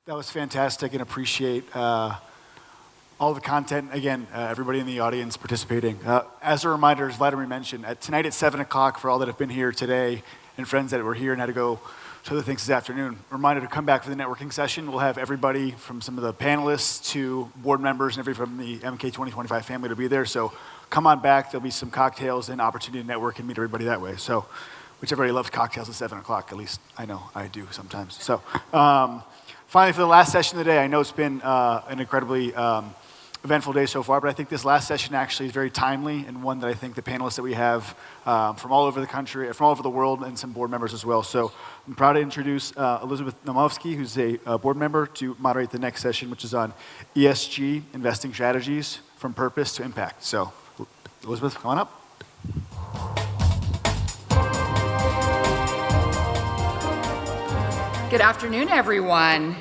That was fantastic, and appreciate all the content. Again, everybody in the audience participating. As a reminder, as Vladimir mentioned, tonight at 7 o'clock, for all that have been here today and friends that were here and had to go to other things this afternoon, reminder to come back for the networking session. We'll have everybody from some of the panelists to board members and everybody from the MK 2025 family to be there. So come on back. There'll be some cocktails and opportunity to network and meet everybody that way. So, which everybody loves cocktails at 7 o'clock, at least I know I do sometimes. So finally, for the last session of the day, I know it's been an incredibly eventful day so far, but I think this last session actually is very timely and one that I think the panelists that we have from all over the country, from all over the world, and some board members as well. So I'm proud to introduce Eliza Naumovski, who's a board member, to moderate the next session, which is on ESG, investing strategies from purpose to impact. So Elizabeth, come on up. Good afternoon, everyone.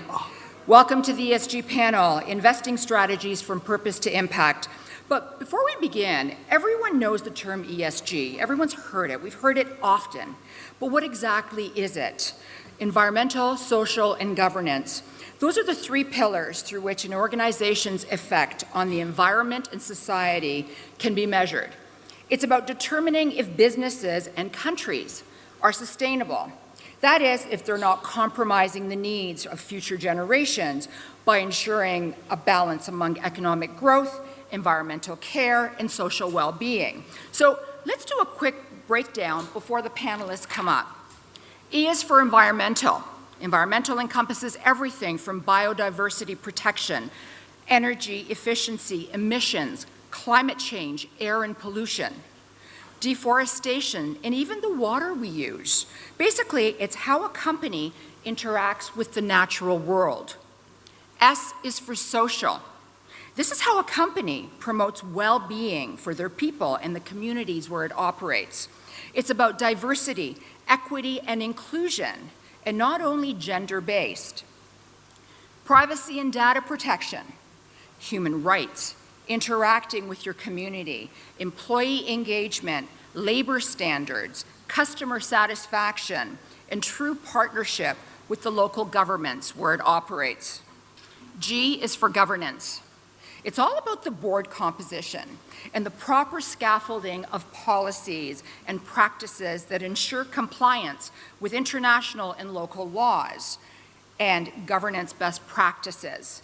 Welcome to the ESG panel, Investing Strategies from Purpose to Impact. But before we begin, everyone knows the term ESG. Everyone's heard it. We've heard it often. But what exactly is it? Environmental, social, and governance. Those are the three pillars through which an organization's effect on the environment and society can be measured. It's about determining if businesses and countries are sustainable. That is, if they're not compromising the needs of future generations by ensuring a balance among economic growth, environmental care, and social well-being. So let's do a quick breakdown before the panelists come up. E is for environmental. Environmental encompasses everything from biodiversity protection, energy efficiency, emissions, climate change, air and pollution, deforestation, and even the water we use. Basically, it's how a company interacts with the natural world. S is for social. This is how a company promotes well-being for their people and the communities where it operates. It's about diversity, equity, and inclusion, and not only gender-based. Privacy and data protection, human rights, interacting with your community, employee engagement, labor standards, customer satisfaction, and true partnership with the local governments where it operates. G is for governance. It's all about the board composition and the proper scaffolding of policies and practices that ensure compliance with international and local laws and governance best practices.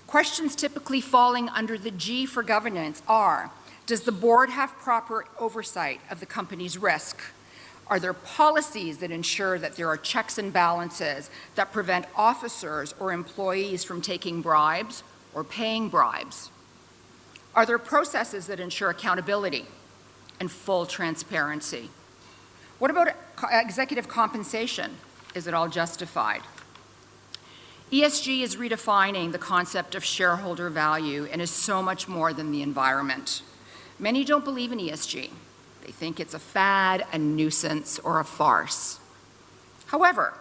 Questions typically falling under the G for governance are, does the board have proper oversight of the company's risk? Are there policies that ensure that there are checks and balances that prevent officers or employees from taking bribes or paying bribes? Are there processes that ensure accountability and full transparency? What about executive compensation? Is it all justified? ESG is redefining the concept of shareholder value and is so much more than the environment. Many don't believe in ESG. They think it's a fad, a nuisance, or a farce. However,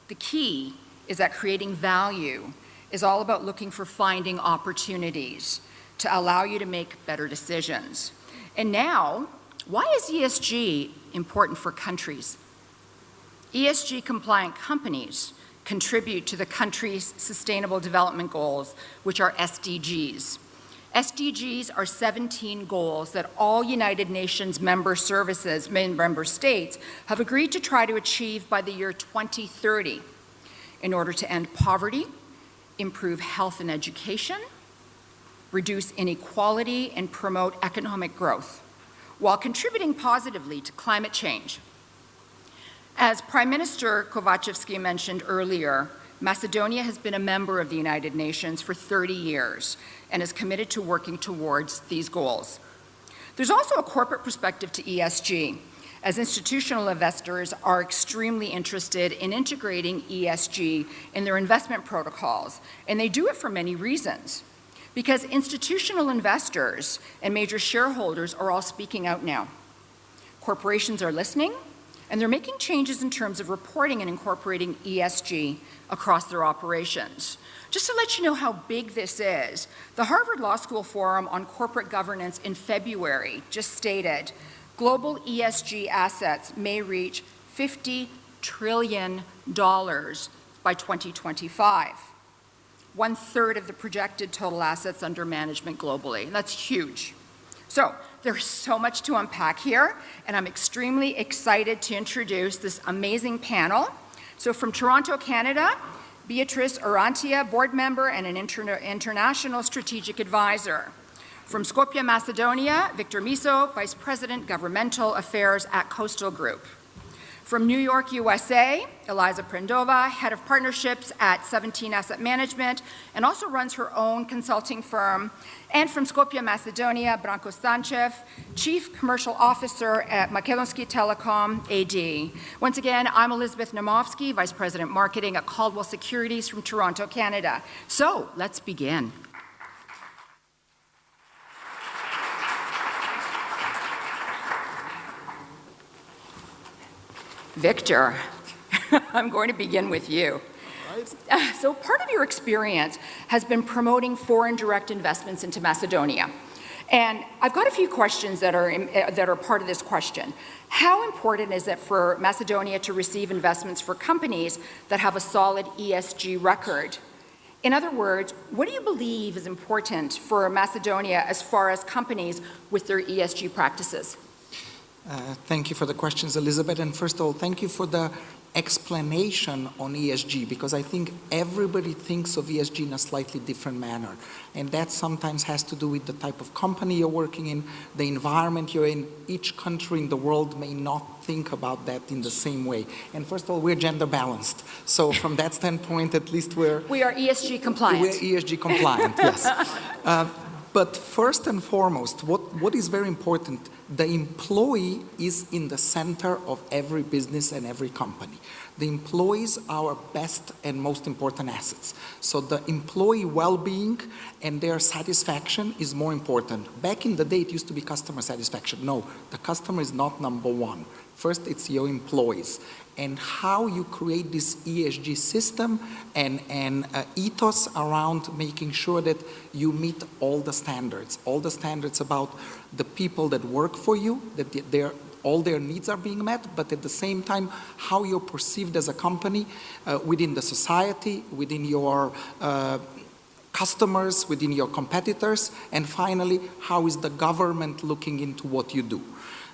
the key is that creating value is all about looking for finding opportunities to allow you to make better decisions. And now, why is ESG important for countries? ESG compliant companies contribute to the country's Sustainable Development Goals, which are SDGs. SDGs are 17 goals that all United Nations member states have agreed to try to achieve by the year 2030 in order to end poverty, improve health and education, reduce inequality, and promote economic growth, while contributing positively to climate change. As Prime Minister Kovacevski mentioned earlier, Macedonia has been a member of the United Nations for 30 years and is committed to working towards these goals. There's also a corporate perspective to ESG, as institutional investors are extremely interested in integrating ESG in their investment protocols, and they do it for many reasons. Because institutional investors and major shareholders are all speaking out now. Corporations are listening, and they're making changes in terms of reporting and incorporating ESG across their operations. Just to let you know how big this is, the Harvard Law School Forum on Corporate Governance in February just stated, global ESG assets may reach $50 trillion by 2025. 1/3 of the projected total assets under management globally. That's huge. So there's so much to unpack here, and I'm extremely excited to introduce this amazing panel. So from Toronto, Canada, Beatriz Orrantia, board member and an international strategic advisor. From Skopje, Macedonia, Viktor Mizo, vice president, governmental affairs at Kostal Group. From New York, USA, Eliza Prendzov, head of partnerships at 17 Asset Management, and also runs her own consulting firm. And from Skopje, Macedonia, Branko Stanchev, chief commercial officer at Makedonski Telekom, AD. Once again, I'm Elizabeth Naumovski, vice president marketing at Caldwell Securities from Toronto, Canada. So let's begin. Viktor, I'm going to begin with you. So part of your experience has been promoting foreign direct investments into Macedonia. And I've got a few questions that are part of this question. How important is it for Macedonia to receive investments for companies that have a solid ESG record? In other words, what do you believe is important for Macedonia as far as companies with their ESG practices? Thank you for the questions, Elizabeth. And first of all, thank you for the explanation on ESG, because I think everybody thinks of ESG in a slightly different manner. And that sometimes has to do with the type of company you're working in, the environment you're in. Each country in the world may not think about that in the same way. And first of all, we're gender balanced. So from that standpoint, at least we are ESG compliant. We're ESG compliant, yes. But first and foremost, what is very important, the employee is in the center of every business and every company. The employees are our best and most important assets. So the employee well-being and their satisfaction is more important. Back in the day, it used to be customer satisfaction. No, the customer is not number one. First, it's your employees. And how you create this ESG system and ethos around making sure that you meet all the standards about the people that work for you, that all their needs are being met, but at the same time, how you're perceived as a company within the society, within your customers, within your competitors, and finally, how is the government looking into what you do.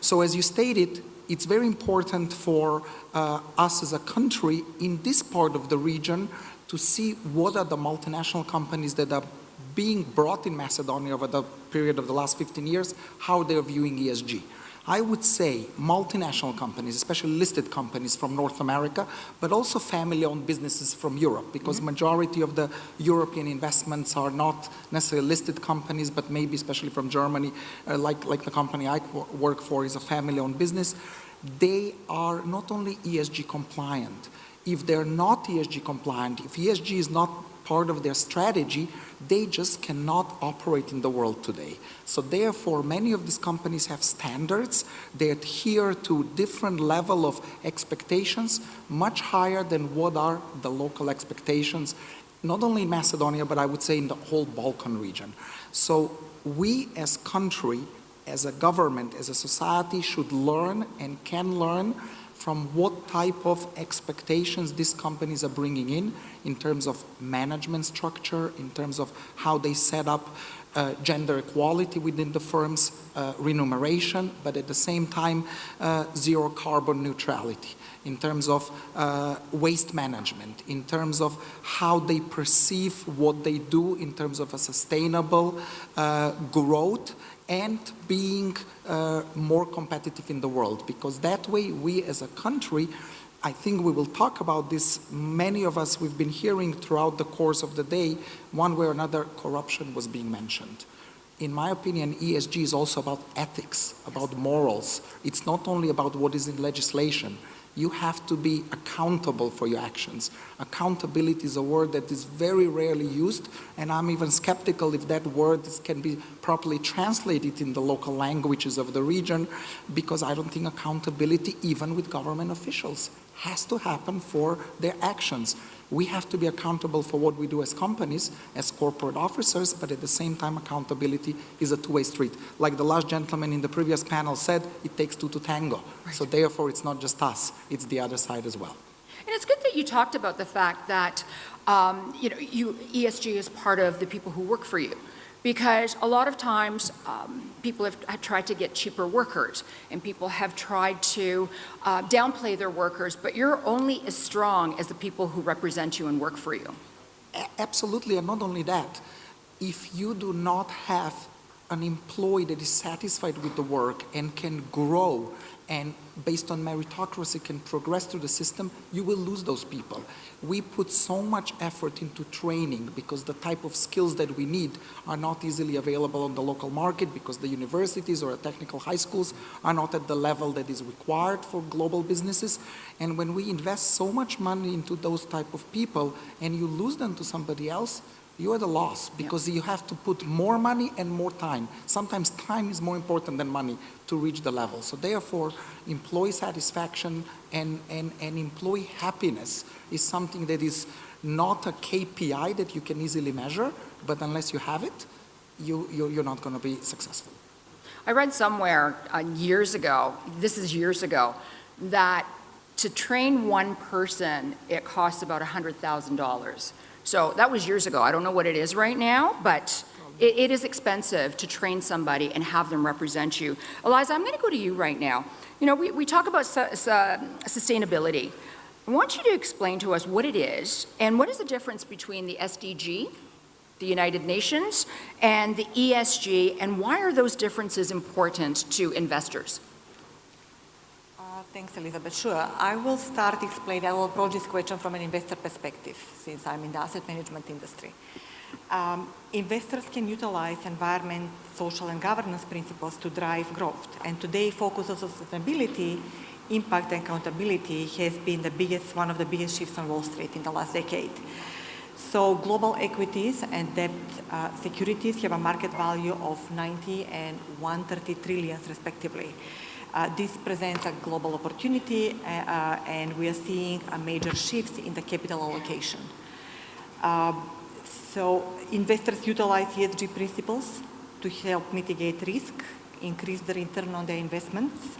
So as you stated, it's very important for us as a country in this part of the region to see what are the multinational companies that are being brought in Macedonia over the period of the last 15 years, how they're viewing ESG. I would say multinational companies, especially listed companies from North America, but also family-owned businesses from Europe, because majority of the European investments are not necessarily listed companies, but maybe especially from Germany, like the company I work for is a family-owned business. They are not only ESG compliant. If they're not ESG compliant, if ESG is not part of their strategy, they just cannot operate in the world today. So therefore, many of these companies have standards. They adhere to different level of expectations, much higher than what are the local expectations, not only in Macedonia, but I would say in the whole Balkan region. So we as country, as a government, as a society, should learn and can learn from what type of expectations these companies are bringing in terms of management structure, in terms of how they set up gender equality within the firm's remuneration, but at the same time, zero carbon neutrality, in terms of waste management, in terms of how they perceive what they do in terms of a sustainable growth, and being more competitive in the world. Because that way, we as a country, I think we will talk about this, many of us, we've been hearing throughout the course of the day, one way or another, corruption was being mentioned. In my opinion, ESG is also about ethics, about morals. It's not only about what is in legislation. You have to be accountable for your actions. Accountability is a word that is very rarely used, and I'm even skeptical if that word can be properly translated in the local languages of the region, because I don't think accountability, even with government officials, has to happen for their actions. We have to be accountable for what we do as companies, as corporate officers, but at the same time, accountability is a two-way street. Like the last gentleman in the previous panel said, it takes two to tango. Right. So therefore, it's not just us, it's the other side as well. And it's good that you talked about the fact that ESG is part of the people who work for you. Because a lot of times people have tried to get cheaper workers and people have tried to downplay their workers, but you're only as strong as the people who represent you and work for you. Absolutely, and not only that, if you do not have an employee that is satisfied with the work and can grow and based on meritocracy can progress through the system, you will lose those people. We put so much effort into training because the type of skills that we need are not easily available on the local market because the universities or technical high schools are not at the level that is required for global businesses. And when we invest so much money into those type of people and you lose them to somebody else, you are at a loss because you have to put more money and more time. Sometimes time is more important than money to reach the level. So therefore, employee satisfaction and employee happiness is something that is not a KPI that you can easily measure, but unless you have it, you're not going to be successful. I read somewhere years ago, this is years ago, that to train one person, it costs about $100,000. So that was years ago. I don't know what it is right now, but it is expensive to train somebody and have them represent you. Eliza, I'm going to go to you right now. You know, we talk about sustainability. I want you to explain to us what it is and what is the difference between the SDG, the United Nations, and the ESG, and why are those differences important to investors? Thanks, Elizabeth. Sure. I will start explaining, I will approach this question from an investor perspective, since I'm in the asset management industry. Investors can utilize environment, social, and governance principles to drive growth. And today, focus on sustainability, impact, and accountability has been one of the biggest shifts on Wall Street in the last decade. So global equities and debt securities have a market value of 90 and 130 trillion respectively. This presents a global opportunity and we are seeing a major shift in the capital allocation. So investors utilize ESG principles to help mitigate risk, increase the return on their investments,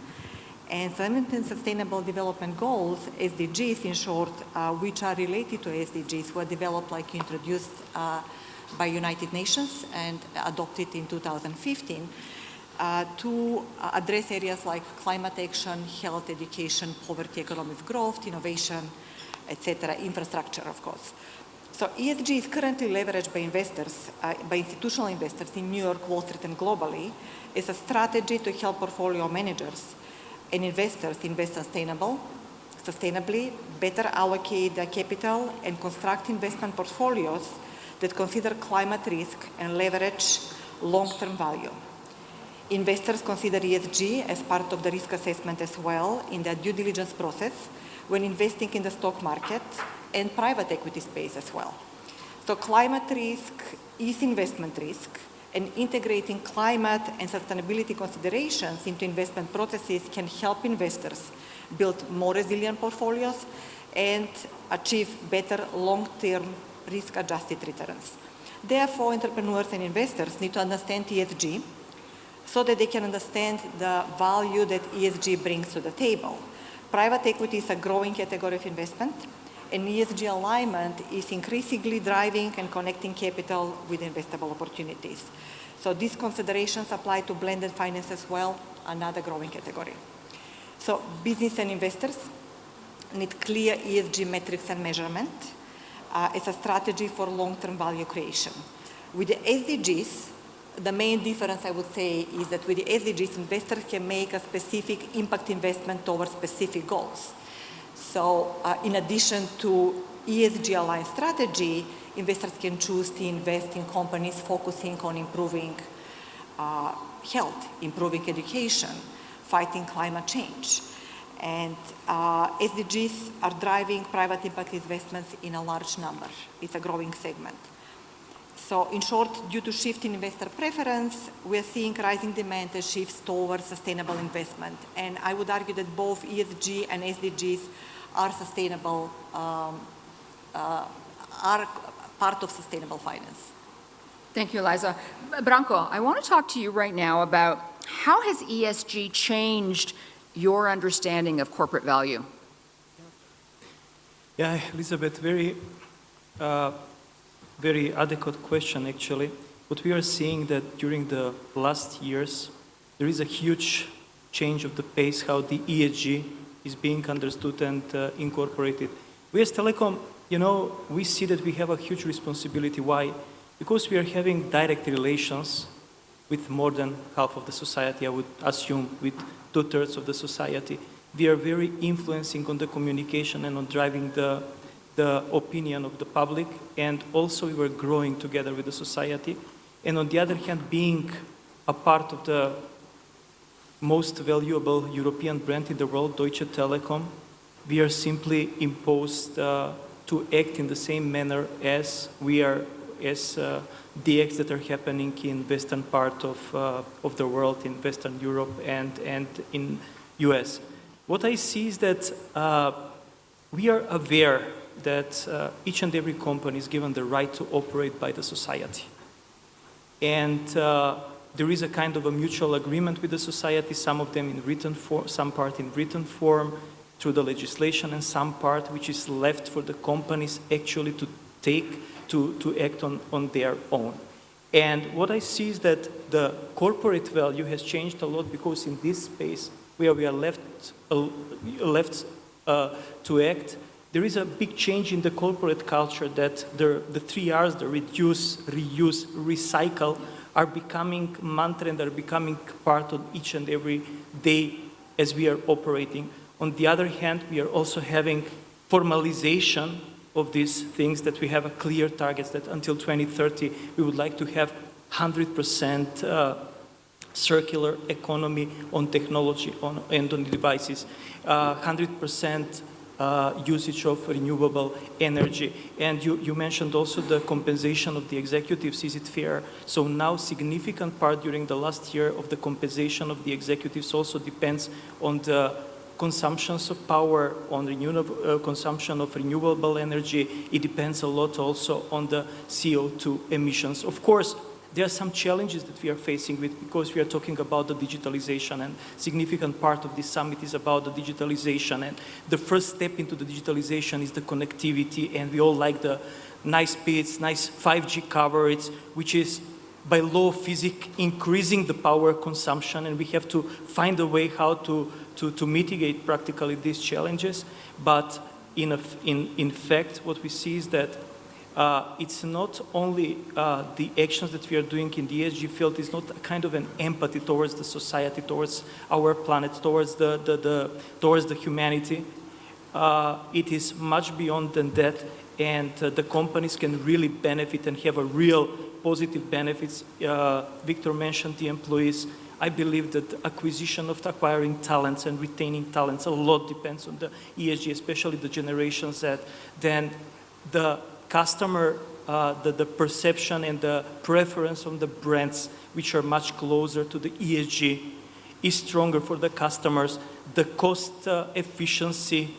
and 17 Sustainable Development Goals, SDGs in short, which are related to SDGs, were developed, like introduced by United Nations and adopted in 2015 to address areas like climate action, health, education, poverty, economic growth, innovation, etc., infrastructure, of course. So ESG is currently leveraged by investors, by institutional investors in New York, Wall Street, and globally, as a strategy to help portfolio managers and investors invest sustainably, better allocate their capital, and construct investment portfolios that consider climate risk and leverage long-term value. Investors consider ESG as part of the risk assessment as well in their due diligence process when investing in the stock market and private equity space as well. So climate risk is investment risk, and integrating climate and sustainability considerations into investment processes can help investors build more resilient portfolios and achieve better long-term risk-adjusted returns. Therefore, entrepreneurs and investors need to understand ESG so that they can understand the value that ESG brings to the table. Private equity is a growing category of investment, and ESG alignment is increasingly driving and connecting capital with investable opportunities. So these considerations apply to blended finance as well, another growing category. So business and investors need clear ESG metrics and measurement as a strategy for long-term value creation. With the SDGs, the main difference, I would say, is that with the SDGs, investors can make a specific impact investment towards specific goals. So in addition to ESG-aligned strategy, investors can choose to invest in companies focusing on improving health, improving education, fighting climate change. And SDGs are driving private impact investments in a large number. It's a growing segment. So in short, due to shift in investor preference, we're seeing rising demand and shifts towards sustainable investment. And I would argue that both ESG and SDGs are sustainable, are part of sustainable finance. Thank you, Eliza. Branko, I want to talk to you right now about how has ESG changed your understanding of corporate value? Yeah, Elizabeth, very adequate question, actually. What we are seeing that during the last years, there is a huge change of the pace how the ESG is being understood and incorporated. We as Telekom, we see that we have a huge responsibility. Why? Because we are having direct relations with more than half of the society, I would assume, with 2/3 of the society. We are very influencing on the communication and on driving the opinion of the public, and also we were growing together with the society. And on the other hand, being a part of the most valuable European brand in the world, Deutsche Telekom, we are simply imposed to act in the same manner as the acts that are happening in western part of the world, in Western Europe and in US. What I see is that we are aware that each and every company is given the right to operate by the society. And there is a kind of a mutual agreement with the society, some of them in written form, some part in written form through the legislation, and some part which is left for the companies actually to act on their own. And what I see is that the corporate value has changed a lot, because in this space where we are left to act, there is a big change in the corporate culture that the 3 R's, the reduce, reuse, recycle, are becoming mantra and are becoming part of each and every day as we are operating. On the other hand, we are also having formalization of these things, that we have a clear targets that until 2030 we would like to have 100% circular economy on technology and on devices, 100% usage of renewable energy. And you mentioned also the compensation of the executives. Is it fair? So now significant part during the last year of the compensation of the executives also depends on the consumptions of power, on renewable consumption of renewable energy. It depends a lot also on the CO2 emissions. Of course, there are some challenges that we are facing with, because we are talking about the digitalization, and significant part of this summit is about the digitalization. And the first step into the digitalization is the connectivity, and we all like the nice speeds, nice 5G coverage, which is by law of physics increasing the power consumption, and we have to find a way how to mitigate practically these challenges. But in fact, what we see is that it's not only the actions that we are doing in the ESG field, is not a kind of an empathy towards the society, towards our planet, towards the humanity. It is much beyond than that, and the companies can really benefit and have a real positive benefits. Victor mentioned the employees. I believe that the acquisition of acquiring talents and retaining talents, a lot depends on the ESG, especially the Generation Z. Then the customer, the perception and the preference on the brands which are much closer to the ESG is stronger for the customers. The cost efficiency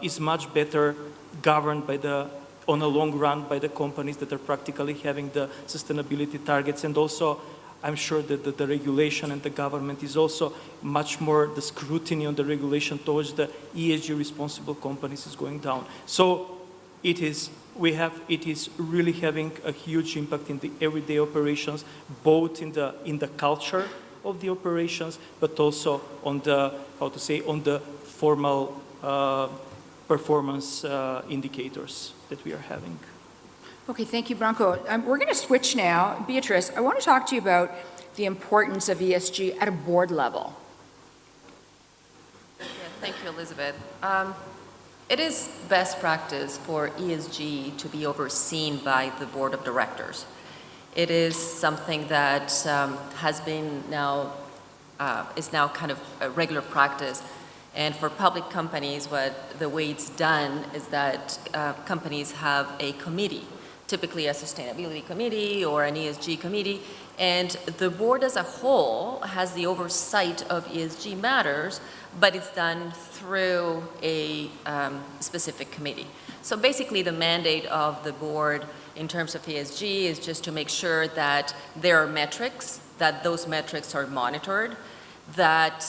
is much better governed on a long run by the companies that are practically having the sustainability targets. And also, I'm sure that the regulation and the government is also much more, the scrutiny on the regulation towards the ESG responsible companies is going down. So it is really having a huge impact in the everyday operations, both in the culture of the operations, but also on the formal performance indicators that we are having. Okay, thank you, Branko. We're going to switch now. Beatriz, I want to talk to you about the importance of ESG at a board level. Yeah, thank you, Elizabeth. It is best practice for ESG to be overseen by the board of directors. It is something that has been now, is now kind of a regular practice. And for public companies, the way it's done is that companies have a committee, typically a sustainability committee or an ESG committee, and the board as a whole has the oversight of ESG matters, but it's done through a specific committee. So basically the mandate of the board in terms of ESG is just to make sure that there are metrics, that those metrics are monitored, that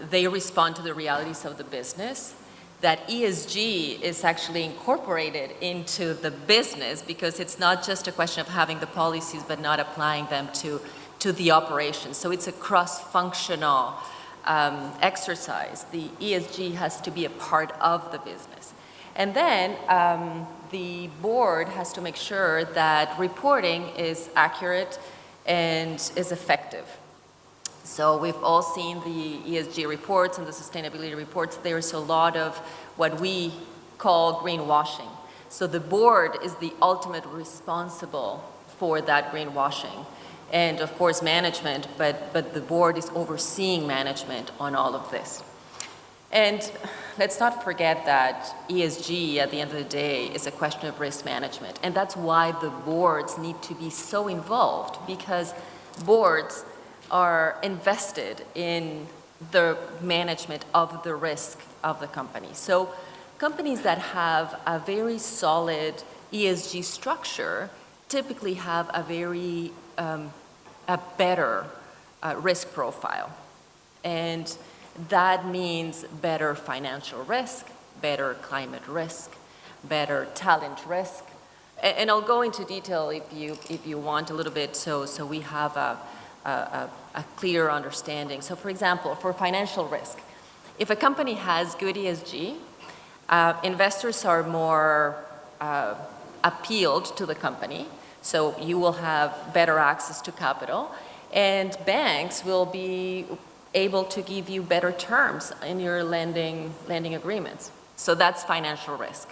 they respond to the realities of the business, that ESG is actually incorporated into the business, because it's not just a question of having the policies but not applying them to the operations. So it's a cross-functional exercise. The ESG has to be a part of the business. And then the board has to make sure that reporting is accurate and is effective. So we've all seen the ESG reports and the sustainability reports. There's a lot of what we call greenwashing. So the board is the ultimate responsible for that greenwashing. And of course management, but the board is overseeing management on all of this. And let's not forget that ESG at the end of the day is a question of risk management. And that's why the boards need to be so involved, because boards are invested in the management of the risk of the company. So companies that have a very solid ESG structure typically have a very a better risk profile. And that means better financial risk, better climate risk, better talent risk. And I'll go into detail if you want a little bit, so we have a clear understanding. So for example, for financial risk, if a company has good ESG, investors are more appealed to the company, so you will have better access to capital, and banks will be able to give you better terms in your lending agreements. So that's financial risk.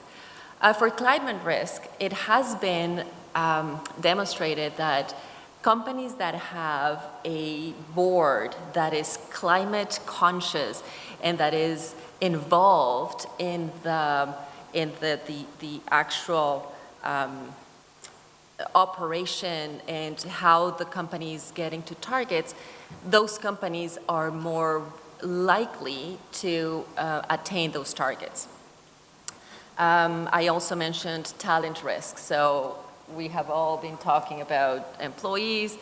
For climate risk, it has been demonstrated that companies that have a board that is climate conscious and that is involved in the actual operation and how the company is getting to targets, those companies are more likely to attain those targets. I also mentioned talent risk. So we have all been talking about employees.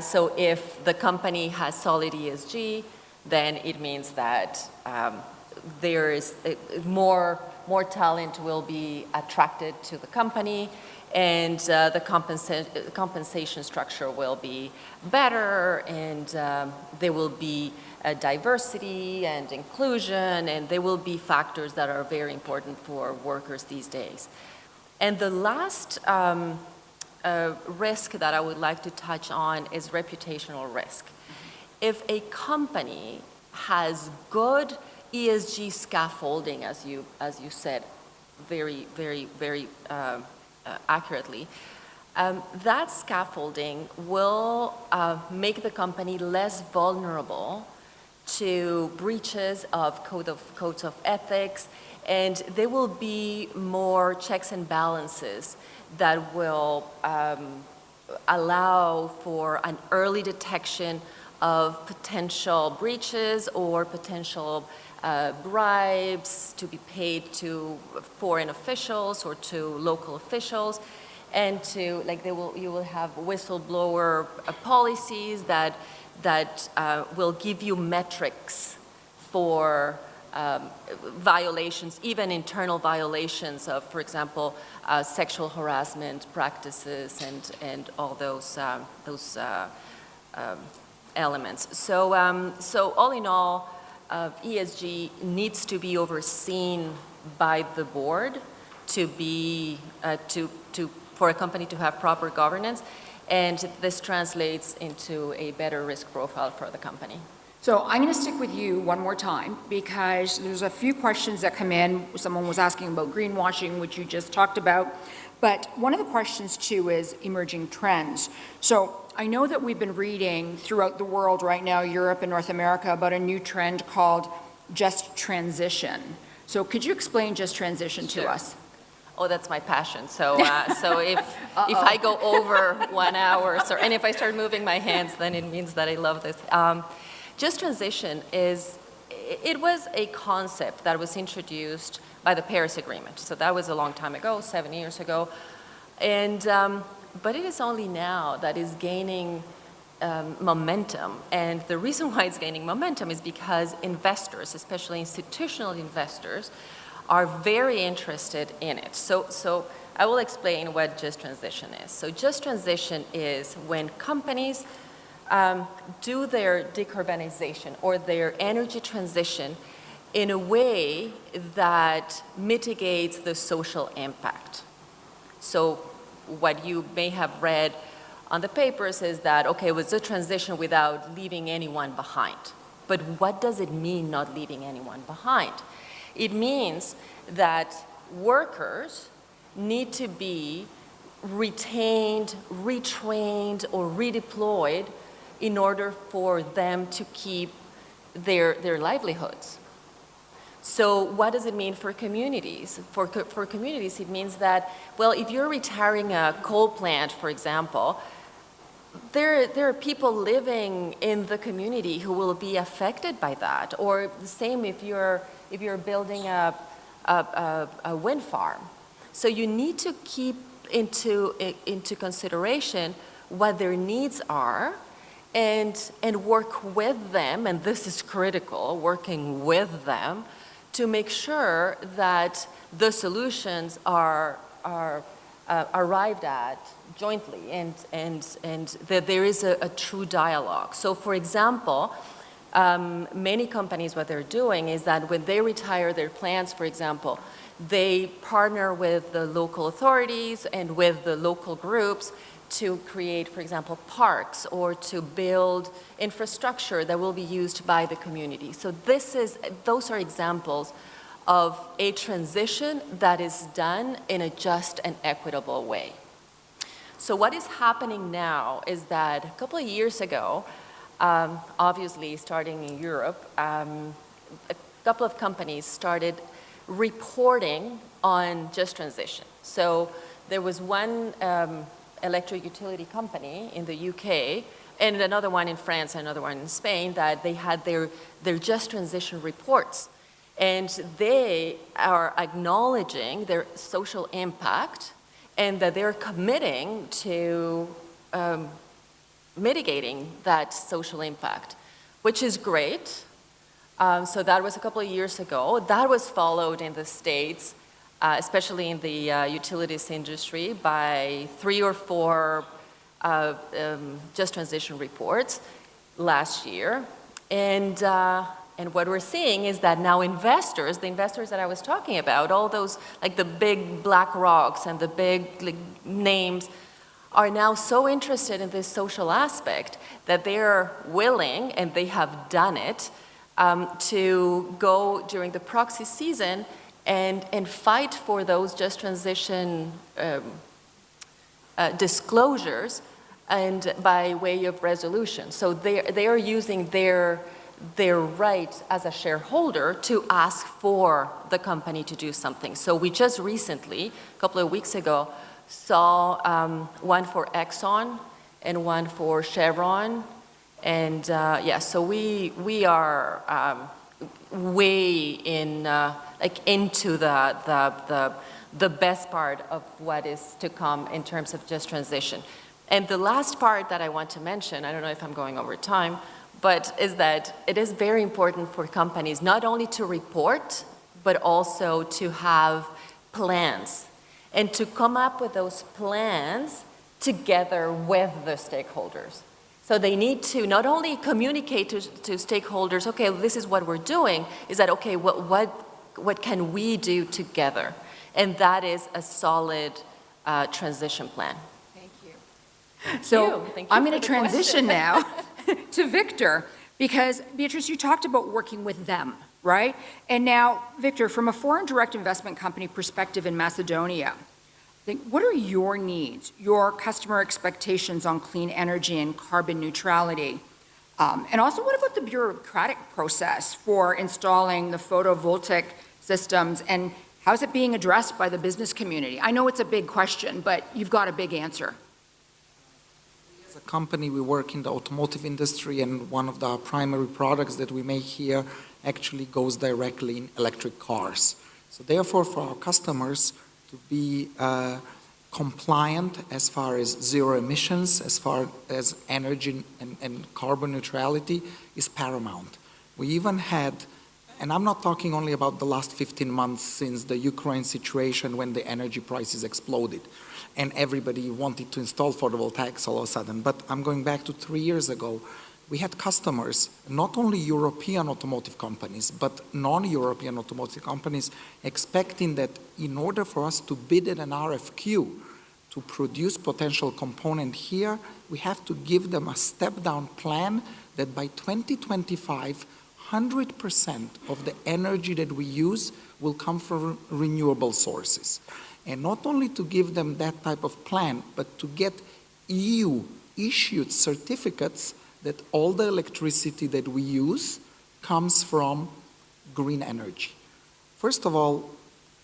So if the company has solid ESG, then it means that there is more talent will be attracted to the company, and the compensation structure will be better, and there will be diversity and inclusion, and there will be factors that are very important for workers these days. And the last risk that I would like to touch on is reputational risk. If a company has good ESG scaffolding, as you said very accurately, that scaffolding will make the company less vulnerable to breaches of codes of ethics, and there will be more checks and balances that will allow for an early detection of potential breaches or potential bribes to be paid to foreign officials or to local officials, and to you will have whistleblower policies that will give you metrics for violations, even internal violations of, for example, sexual harassment practices and all those elements. So all in all, ESG needs to be overseen by the board to be for a company to have proper governance, and this translates into a better risk profile for the company. So I'm going to stick with you one more time, because there's a few questions that come in. Someone was asking about greenwashing, which you just talked about. But one of the questions too is emerging trends. So I know that we've been reading throughout the world right now, Europe and North America, about a new trend called just transition. So could you explain just transition to us? Oh, that's my passion. So if I go over 1 hour, and if I start moving my hands, then it means that I love this. Just transition it was a concept that was introduced by the Paris Agreement. So that was a long time ago, 7 years ago. And, but it is only now that is gaining momentum. And the reason why it's gaining momentum is because investors, especially institutional investors, are very interested in it. So I will explain what just transition is. So just transition is when companies do their decarbonization or their energy transition in a way that mitigates the social impact. So what you may have read on the papers is that, okay, it was a transition without leaving anyone behind. But what does it mean not leaving anyone behind? It means that workers need to be retained, retrained, or redeployed in order for them to keep their livelihoods. So what does it mean for communities? For communities, it means that, well, if you're retiring a coal plant, for example, there are people living in the community who will be affected by that. Or the same if you're building a wind farm. So you need to keep into consideration what their needs are and work with them, and this is critical, working with them to make sure that the solutions are arrived at jointly and that there is a true dialogue. So for example, many companies, what they're doing is that when they retire their plants, for example, they partner with the local authorities and with the local groups to create, for example, parks or to build infrastructure that will be used by the community. So those are examples of a transition that is done in a just and equitable way. So what is happening now is that a couple of years ago, obviously starting in Europe, a couple of companies started reporting on just transition. So there was one electric utility company in the UK and another one in France and another one in Spain that they had their just transition reports. And they are acknowledging their social impact and that they're committing to mitigating that social impact, which is great. So that was a couple of years ago. That was followed in the States, especially in the utilities industry, by 3 or 4 just transition reports last year. And what we're seeing is that now investors, the investors that I was talking about, all those, like the big black rocks and the big names, are now so interested in this social aspect that they're willing, and they have done it, to go during the proxy season and fight for those just transition disclosures and by way of resolution. So they are using their right as a shareholder to ask for the company to do something. So we just recently, a couple of weeks ago, saw one for Exxon and one for Chevron. And so we are way in into the best part of what is to come in terms of just transition. And the last part that I want to mention, I don't know if I'm going over time, but is that it is very important for companies not only to report, but also to have plans and to come up with those plans together with the stakeholders. So they need to not only communicate to stakeholders, okay, this is what we're doing, is that, okay, what can we do together? And that is a solid transition plan. Thank you. So Thank you I'm for going to the transition question. now to Viktor, because Beatriz, you talked about working with them, right? And now, Viktor, from a foreign direct investment company perspective in Macedonia, what are your needs, your customer expectations on clean energy and carbon neutrality? And also, what about the bureaucratic process for installing the photovoltaic systems, and how's it being addressed by the business community? I know it's a big question, but you've got a big answer. As a company, we work in the automotive industry, and one of the primary products that we make here actually goes directly in electric cars. So therefore, for our customers to be compliant as far as zero emissions, as far as energy and carbon neutrality is paramount. We even had And I'm not talking only about the last 15 months since the Ukraine situation when the energy prices exploded and everybody wanted to install photovoltaics all of a sudden. But I'm going back to 3 years ago. We had customers, not only European automotive companies, but non-European automotive companies, expecting that in order for us to bid in an RFQ to produce potential component here, we have to give them a step-down plan that by 2025, 100% of the energy that we use will come from renewable sources. And not only to give them that type of plan, but to get EU-issued certificates that all the electricity that we use comes from green energy. First of all,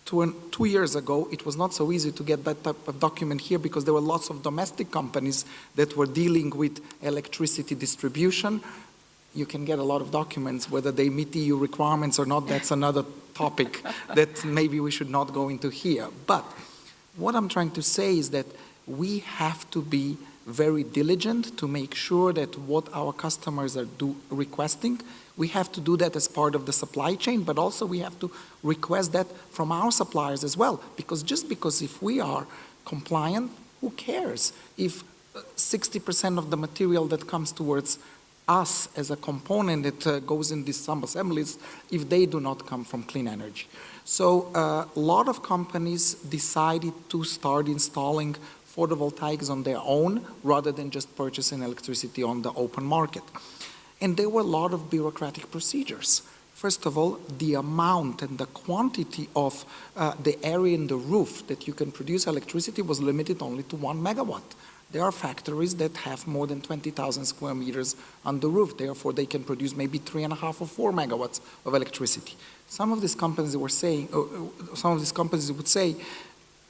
2 years ago, it was not so easy to get that type of document here because there were lots of domestic companies that were dealing with electricity distribution. You can get a lot of documents, whether they meet EU requirements or not, that's another topic that maybe we should not go into here. But what I'm trying to say is that we have to be very diligent to make sure that what our customers are requesting, we have to do that as part of the supply chain, but also we have to request that from our suppliers as well. Because just because if we are compliant, who cares if 60% of the material that comes towards us as a component that goes in these sub-assemblies, if they do not come from clean energy. So a lot of companies decided to start installing photovoltaics on their own rather than just purchasing electricity on the open market. And there were a lot of bureaucratic procedures. First of all, the amount and the quantity of the area in the roof that you can produce electricity was limited only to 1 megawatt. There are factories that have more than 20,000 square meters on the roof. Therefore, they can produce maybe 3.5 or 4 megawatts of electricity. Some of these companies would say,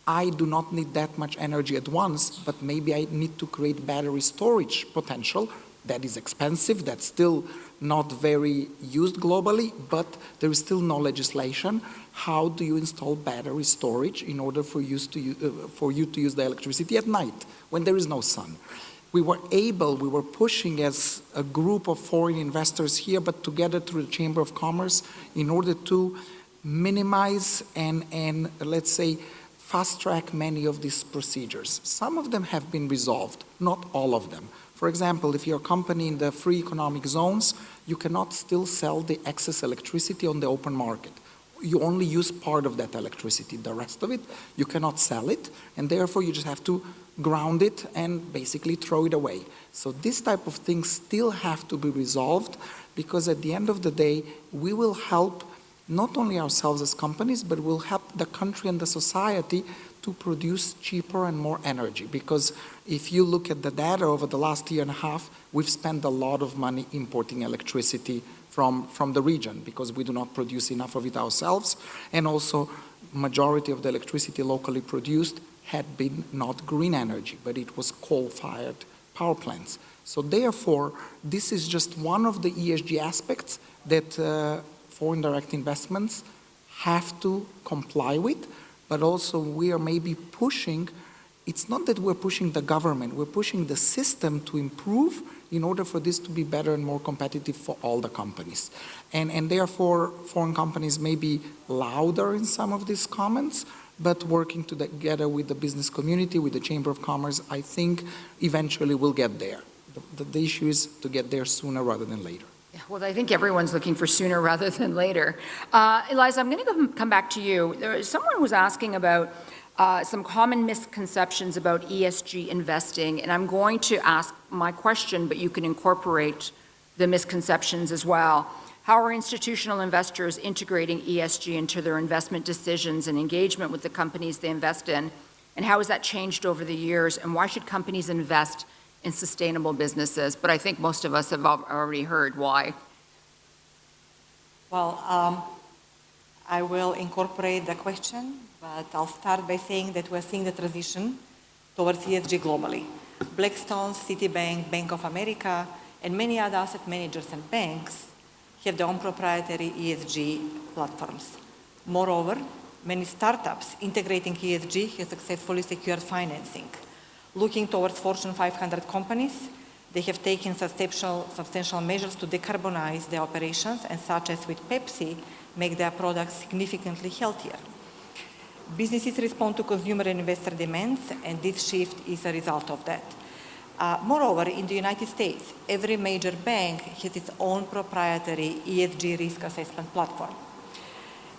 I do not need that much energy at once, but maybe I need to create battery storage potential. That is expensive, that's still not very used globally, but there is still no legislation. How do you install battery storage in order for you to use the electricity at night when there is no sun? We were pushing as a group of foreign investors here, but together through the Chamber of Commerce in order to minimize and let's say, fast-track many of these procedures. Some of them have been resolved, not all of them. For example, if you're a company in the free economic zones, you cannot still sell the excess electricity on the open market. You only use part of that electricity. The rest of it, you cannot sell it, and therefore you just have to ground it and basically throw it away. So this type of things still have to be resolved because at the end of the day, we will help not only ourselves as companies, but will help the country and the society to produce cheaper and more energy. Because if you look at the data over the last year and a half, we've spent a lot of money importing electricity from the region because we do not produce enough of it ourselves. And also, majority of the electricity locally produced had been not green energy, but it was coal-fired power plants. So therefore, this is just one of the ESG aspects that foreign direct investments have to comply with, but also we are maybe pushing, it's not that we're pushing the government, we're pushing the system to improve in order for this to be better and more competitive for all the companies. And therefore, foreign companies may be louder in some of these comments, but working together with the business community, with the Chamber of Commerce, I think eventually we'll get there. The issue is to get there sooner rather than later. Yeah, well, I think everyone's looking for sooner rather than later. Eliza, I'm going to come back to you. Someone was asking about some common misconceptions about ESG investing, and I'm going to ask my question, but you can incorporate the misconceptions as well. How are institutional investors integrating ESG into their investment decisions and engagement with the companies they invest in? And how has that changed over the years? And why should companies invest in sustainable businesses? But I think most of us have already heard why. Well, I will incorporate the question, but I'll start by saying that we're seeing the transition towards ESG globally. Blackstone, Citibank, Bank of America, and many other asset managers and banks have their own proprietary ESG platforms. Moreover, many startups integrating ESG have successfully secured financing. Looking towards Fortune 500 companies, They have taken substantial measures to decarbonize their operations, and such as with Pepsi, make their products significantly healthier. Businesses respond to consumer and investor demands, and this shift is a result of that. Moreover, in the United States, every major bank has its own proprietary ESG risk assessment platform.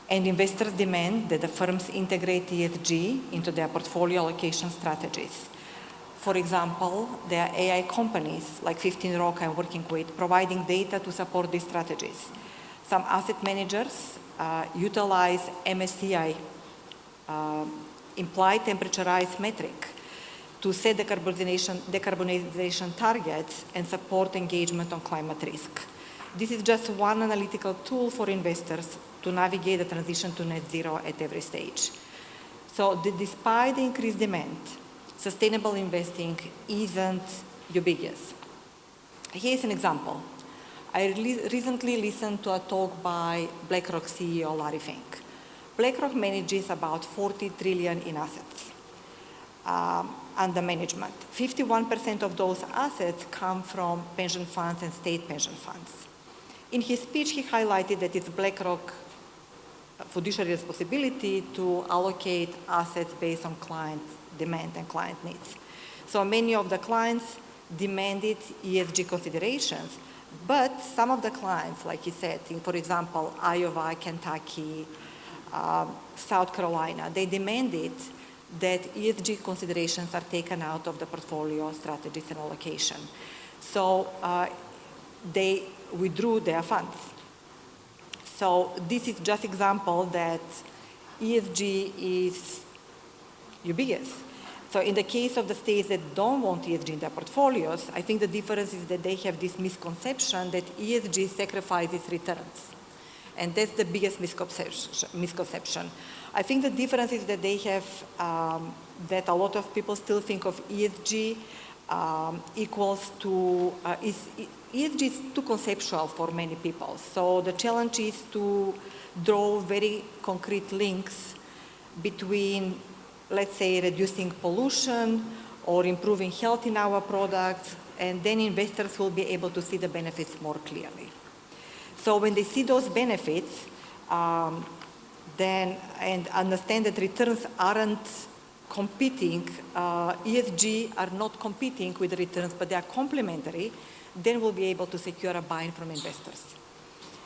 And investors demand that the firms integrate ESG into their portfolio allocation strategies. For example, there are AI companies like 15 Rock I'm working with providing data to support these strategies. Some asset managers utilize MSCI, implied temperaturized metric, to set decarbonization targets and support engagement on climate risk. This is just one analytical tool for investors to navigate the transition to net zero at every stage. So despite the increased demand, sustainable investing isn't ubiquitous. Here's an example. I recently listened to a talk by BlackRock CEO Larry Fink. BlackRock manages about 40 trillion in assets under management. 51% of those assets come from pension funds and state pension funds. In his speech, he highlighted that it's BlackRock fiduciary responsibility to allocate assets based on client demand and client needs. So many of the clients demanded ESG considerations, but some of the clients, like he said, for example, Iowa, Kentucky, South Carolina, they demanded that ESG considerations are taken out of the portfolio strategies and allocation. So they withdrew their funds. So this is just example that ESG is ubiquitous. So in the case of the states that don't want ESG in their portfolios, I think the difference is that they have this misconception that ESG sacrifices returns. And that's the biggest misconception. I think the difference is that they have, that a lot of people still think of ESG equals to, ESG is too conceptual for many people. So the challenge is to draw very concrete links between, let's say, reducing pollution or improving health in our products, and then investors will be able to see the benefits more clearly. So when they see those benefits, then, and understand that returns aren't competing, ESG are not competing with the returns, but they are complementary, then we'll be able to secure a buy-in from investors.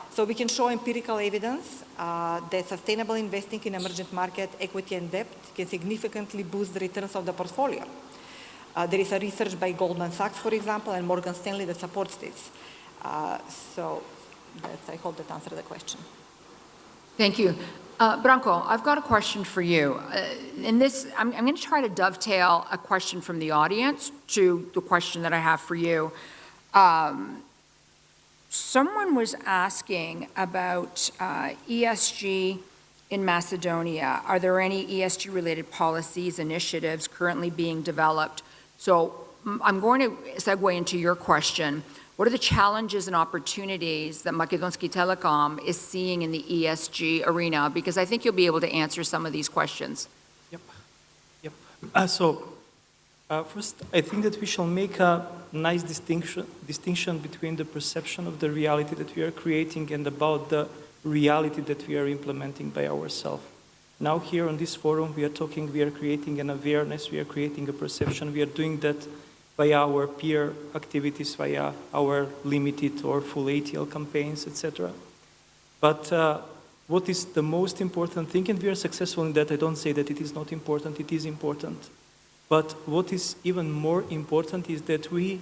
So we can show empirical evidence that sustainable investing in emerging market equity and debt can significantly boost the returns of the portfolio. There is a research by Goldman Sachs, for example, and Morgan Stanley that supports this. So I hope that answered the question. Thank you. Branko, I've got a question for you. In this, I'm going to try to dovetail a question from the audience to the question that I have for you. Someone was asking about ESG in Macedonia. Are there any ESG-related policies, initiatives currently being developed? So I'm going to segue into your question. What are the challenges and opportunities that Makedonski Telekom is seeing in the ESG arena? Because I think you'll be able to answer some of these questions. Yep. First, I think that we shall make a nice distinction between the perception of the reality that we are creating and about the reality that we are implementing by ourselves. Now here on this forum, we are creating an awareness, we are creating a perception, we are doing that via our peer activities, via our limited or full ATL campaigns, etc. But what is the most important thing, and we are successful in that, I don't say that it is not important, it is important. But what is even more important is that we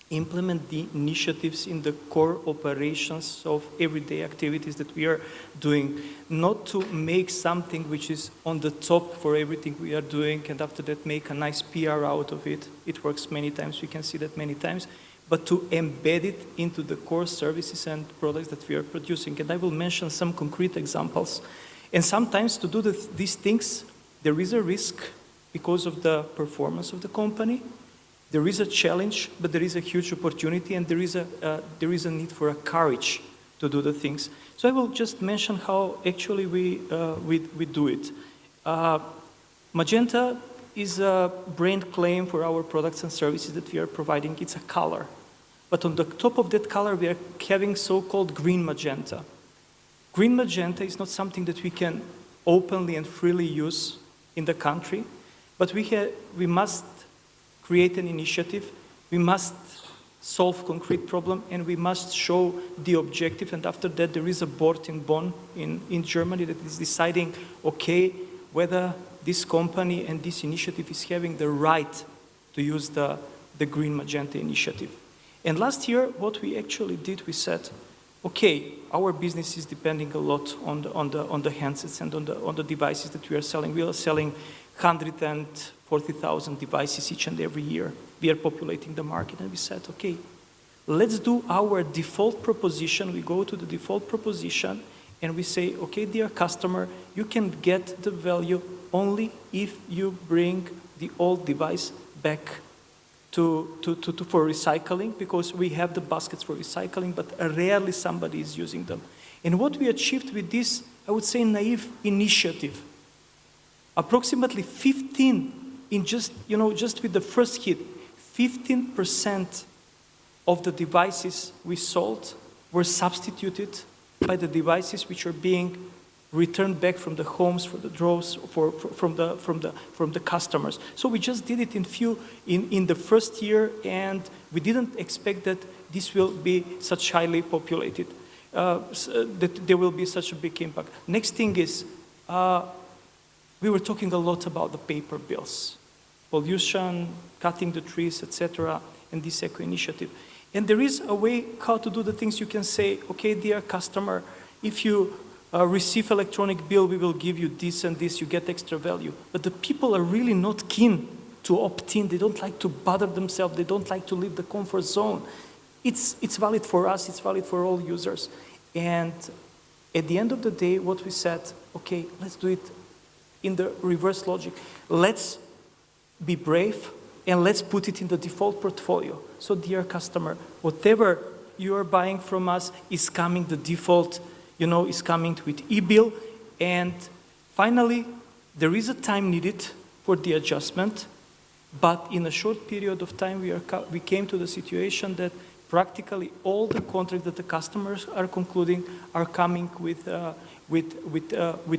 implement the initiatives in the core operations of everyday activities that we are doing, not to make something which is on the top for everything we are doing and after that make a nice PR out of it. It works many times, we can see that many times, but to embed it into the core services and products that we are producing. And I will mention some concrete examples. And sometimes to do these things, there is a risk because of the performance of the company. There is a challenge, but there is a huge opportunity, and there is a need for a courage to do the things. So I will just mention how actually we do it. Magenta is a brand claim for our products and services that we are providing. It's a color. But on the top of that color, we are having so-called green magenta. Green magenta is not something that we can openly and freely use in the country, but we must create an initiative, we must solve concrete problem, and we must show the objective, and after that there is a board in Bonn in Germany that is deciding, okay, whether this company and this initiative is having the right to use the green magenta initiative. And last year, what we actually did, we said, okay, our business is depending a lot on the handsets and on the devices that we are selling. We are selling 140,000 devices each and every year. We are populating the market, and we said, okay, let's do our default proposition. We go to the default proposition, and we say, okay, dear customer, you can get the value only if you bring the old device back for recycling, because we have the baskets for recycling, but rarely somebody is using them. And what we achieved with this, I would say, naive initiative, approximately 15 in just with the first hit, 15% of the devices we sold were substituted by the devices which are being returned back from the homes, for the draws, from the customers. So we just did it in the first year, and we didn't expect that this will be such highly populated, that there will be such a big impact. Next thing is, we were talking a lot about the paper bills, pollution, cutting the trees, etc., and this eco initiative. And there is a way how to do the things. You can say, okay, dear customer, if you receive electronic bill, we will give you this and this, you get extra value. But the people are really not keen to opt in. They don't like to bother themselves. They don't like to leave the comfort zone. It's valid for us. It's valid for all users. And at the end of the day, what we said, okay, let's do it in the reverse logic. Let's be brave and let's put it in the default portfolio. So dear customer, whatever you are buying from us is coming the default, is coming with e-bill. And finally, there is a time needed for the adjustment, but in a short period of time, we came to the situation that practically all the contracts that the customers are concluding are coming with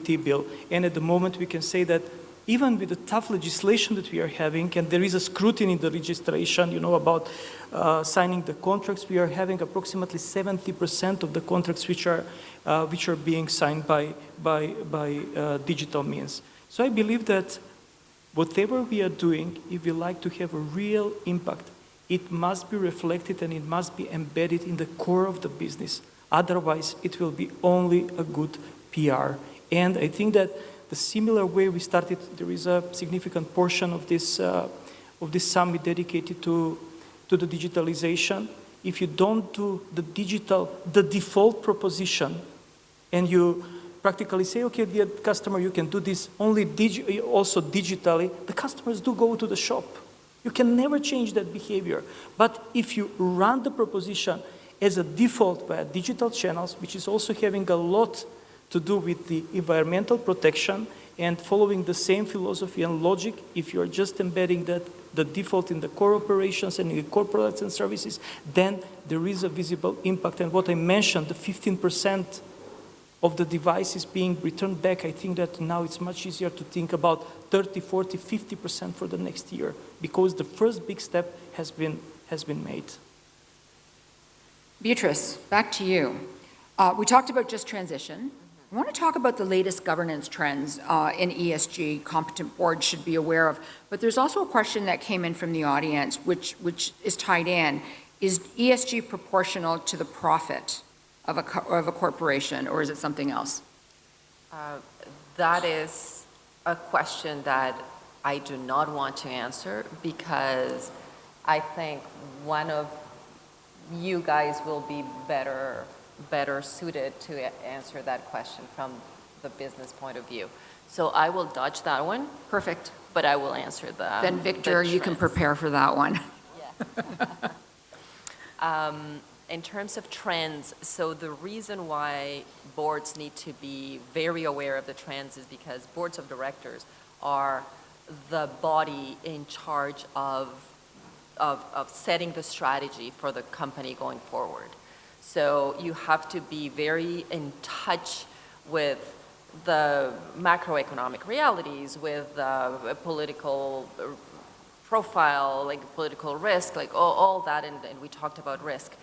e-bill. And at the moment, we can say that even with the tough legislation that we are having, and there is a scrutiny in the registration, about signing the contracts, we are having approximately 70% of the contracts which are being signed by digital means. So I believe that whatever we are doing, if we like to have a real impact, it must be reflected and it must be embedded in the core of the business. Otherwise, it will be only a good PR. And I think that the similar way we started, there is a significant portion of this summit dedicated to the digitalization. If you don't do the default proposition, and you practically say, okay, dear customer, you can do this only also digitally, the customers do go to the shop. You can never change that behavior. But if you run the proposition as a default via digital channels, which is also having a lot to do with the environmental protection and following the same philosophy and logic, if you're just embedding the default in the core operations and in the core products and services, then there is a visible impact. And what I mentioned, the 15% of the devices being returned back, I think that now it's much easier to think about 30, 40, 50% for the next year, because the first big step has been made. Beatriz, back to you. We talked about just transition. I want to talk about the latest governance trends in ESG competent boards should be aware of. But there's also a question that came in from the audience, which is tied in. Is ESG proportional to the profit of a corporation, or is it something else? That is a question that I do not want to answer, because I think one of you guys will be better suited to answer that question from the business point of view. So I will dodge that one. Perfect. But I will answer that. Then Victor, you can prepare for that one. Yeah. In terms of trends, so the reason why boards need to be very aware of the trends is because boards of directors are the body in charge of setting the strategy for the company going forward. So you have to be very in touch with the macroeconomic realities, with political profile, like political risk, like all that, and we talked about risk.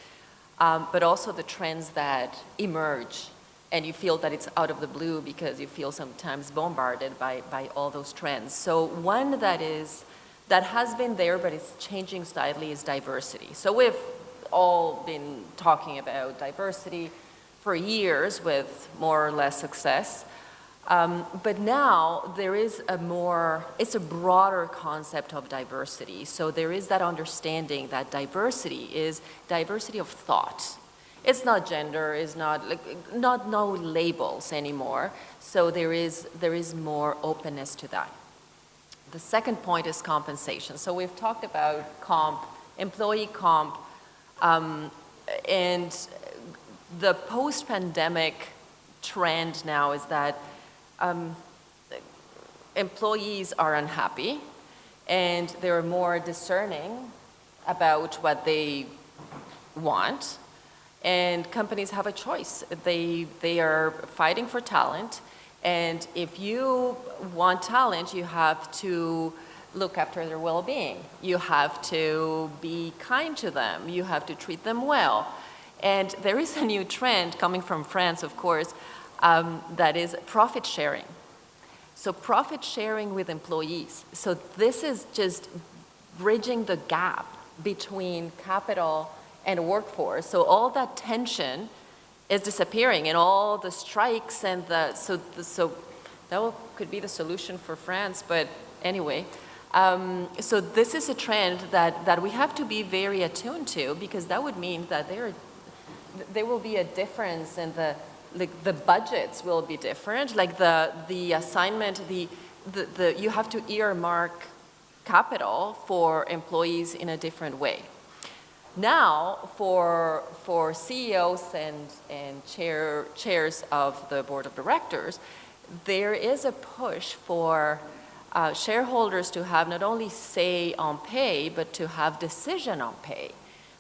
But also the trends that emerge, and you feel that it's out of the blue because you feel sometimes bombarded by all those trends. So one that has been there but is changing slightly is diversity. So we've all been talking about diversity for years with more or less success. But now there is it's a broader concept of diversity. So there is that understanding that diversity is diversity of thought. It's not gender, it's not no labels anymore. So there is more openness to that. The second point is compensation. So we've talked about employee comp, and the post-pandemic trend now is that employees are unhappy and they're more discerning about what they want, and companies have a choice. They are fighting for talent, and if you want talent, you have to look after their well-being. You have to be kind to them. You have to treat them well. And there is a new trend coming from France, of course, that is profit sharing. So profit sharing with employees. So this is just bridging the gap between capital and workforce. So all that tension is disappearing, and all the strikes and so that could be the solution for France. But anyway, so this is a trend that we have to be very attuned to, because that would mean that there will be a difference in the budgets will be different, like the assignment, you have to earmark capital for employees in a different way. Now, for CEOs and chairs of the board of directors, there is a push for shareholders to have not only say on pay, but to have decision on pay,